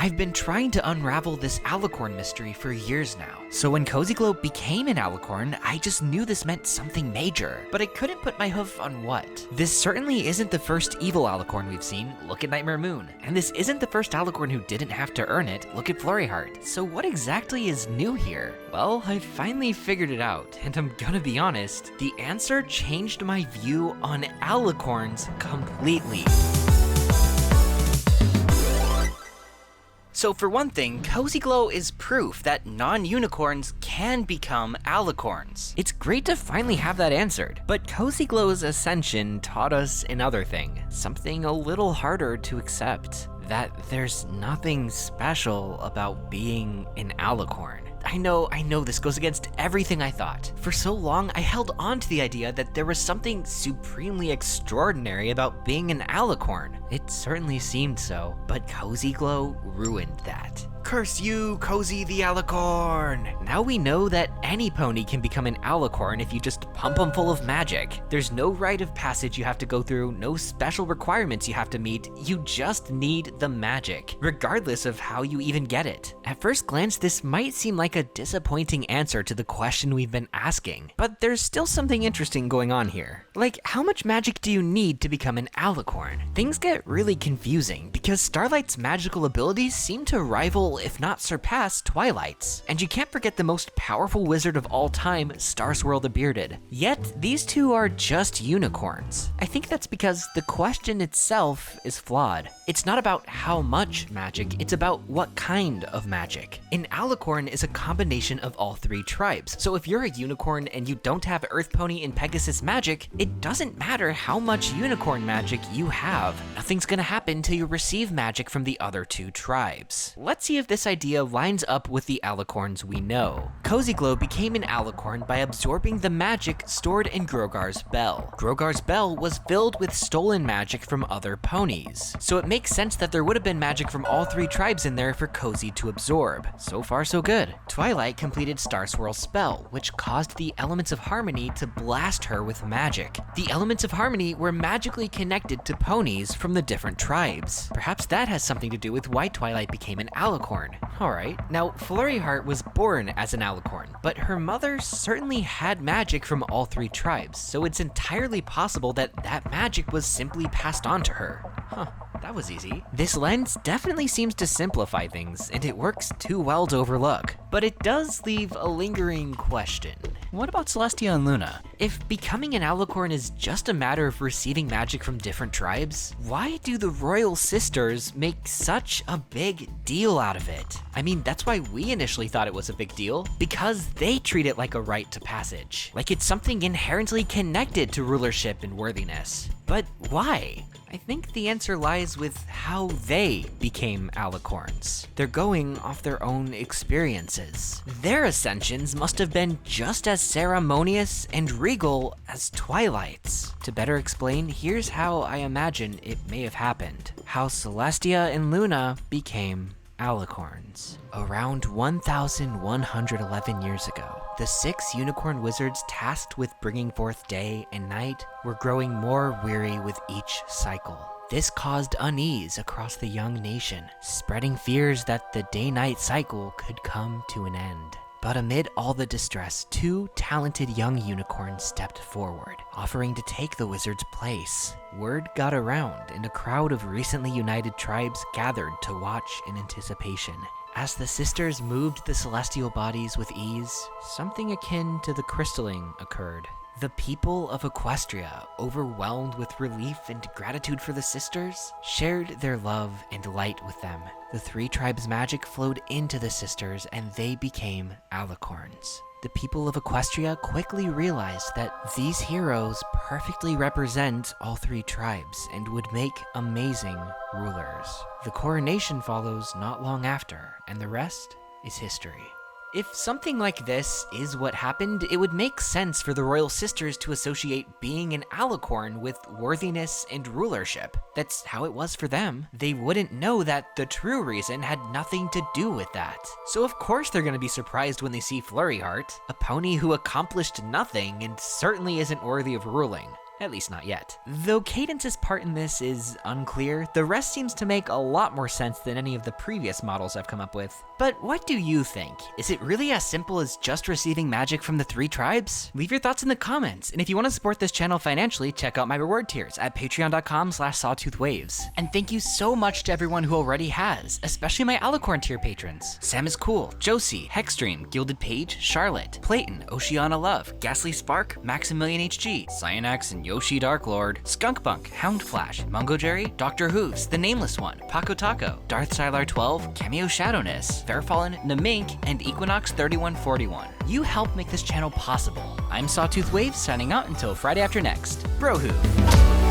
I've been trying to unravel this Alicorn mystery for years now. So when Cozy Glow became an Alicorn, I just knew this meant something major, but I couldn't put my hoof on what. This certainly isn't the first evil Alicorn we've seen, look at Nightmare Moon. And this isn't the first Alicorn who didn't have to earn it, look at Flurry. So what exactly is new here? Well, I finally figured it out, and I'm gonna be honest, the answer changed my view on Alicorns completely. So for one thing, Cozy Glow is proof that non-unicorns can become Alicorns. It's great to finally have that answered, but Cozy Glow's ascension taught us another thing, something a little harder to accept, that there's nothing special about being an Alicorn. I know this goes against everything I thought. For so long, I held on to the idea that there was something supremely extraordinary about being an Alicorn. It certainly seemed so, but Cozy Glow ruined that. Curse you, Cozy the Alicorn! Now we know that any pony can become an Alicorn if you just pump them full of magic. There's no rite of passage you have to go through, no special requirements you have to meet, you just need the magic, regardless of how you even get it. At first glance, this might seem like a disappointing answer to the question we've been asking, but there's still something interesting going on here. Like, how much magic do you need to become an Alicorn? Things get really confusing, because Starlight's magical abilities seem to rival, if not surpass, Twilight's. And you can't forget the most powerful wizard of all time, Starswirl the Bearded. Yet, these two are just unicorns. I think that's because the question itself is flawed. It's not about how much magic, it's about what kind of magic. An Alicorn is a combination of all three tribes, so if you're a unicorn and you don't have Earth Pony and Pegasus magic, it doesn't matter how much unicorn magic you have. Nothing's gonna happen till you receive magic from the other two tribes. Let's see if this idea lines up with the Alicorns we know. Cozy Glow became an Alicorn by absorbing the magic stored in Grogar's bell. Grogar's bell was filled with stolen magic from other ponies, so it makes sense that there would have been magic from all three tribes in there for Cozy to absorb. So far, so good. Twilight completed Starswirl's spell, which caused the Elements of Harmony to blast her with magic. The Elements of Harmony were magically connected to ponies from the different tribes. Perhaps that has something to do with why Twilight became an Alicorn. Alright, now Flurry was born as an Alicorn, but her mother certainly had magic from all three tribes, so it's entirely possible that that magic was simply passed on to her. Huh. That was easy. This lens definitely seems to simplify things, and it works too well to overlook. But it does leave a lingering question. What about Celestia and Luna? If becoming an Alicorn is just a matter of receiving magic from different tribes, why do the Royal Sisters make such a big deal out of it? I mean, that's why we initially thought it was a big deal, because they treat it like a rite to passage, like it's something inherently connected to rulership and worthiness. But why? I think the answer lies with how they became Alicorns. They're going off their own experiences. Their ascensions must have been just as ceremonious and regal as Twilight's. To better explain, here's how I imagine it may have happened. How Celestia and Luna became Alicorns. Around 1,111 years ago, the 6 unicorn wizards tasked with bringing forth day and night were growing more weary with each cycle. This caused unease across the young nation, spreading fears that the day-night cycle could come to an end. But amid all the distress, 2 talented young unicorns stepped forward, offering to take the wizard's place. Word got around, and a crowd of recently united tribes gathered to watch in anticipation. As the sisters moved the celestial bodies with ease, something akin to the crystalling occurred. The people of Equestria, overwhelmed with relief and gratitude for the sisters, shared their love and light with them. The 3 tribes' magic flowed into the sisters, and they became Alicorns. The people of Equestria quickly realized that these heroes perfectly represent all 3 tribes and would make amazing rulers. The coronation follows not long after, and the rest is history. If something like this is what happened, it would make sense for the Royal Sisters to associate being an Alicorn with worthiness and rulership. That's how it was for them. They wouldn't know that the true reason had nothing to do with that. So of course they're gonna be surprised when they see Flurry, a pony who accomplished nothing and certainly isn't worthy of ruling. At least not yet. Though Cadence's part in this is unclear, the rest seems to make a lot more sense than any of the previous models I've come up with. But what do you think? Is it really as simple as just receiving magic from the 3 tribes? Leave your thoughts in the comments, and if you want to support this channel financially, check out my reward tiers at patreon.com/sawtoothwaves. And thank you so much to everyone who already has, especially my Alicorn tier patrons. Sam is Cool, Josie, Hexstream, Gilded Page, Charlotte, Playton, Oceana Love, Ghastly Spark, Maximilian HG, Cyanax and Yoshi Darklord, Skunkbunk, Houndflash, Mungo Jerry, Dr. Hooves, The Nameless One, Paco Taco, Darth Sylar 12, Cameo Shadowness, Fairfallen, Namink, and Equinox 3141. You help make this channel possible. I'm Sawtooth Waves signing out until Friday after next. Brohoo.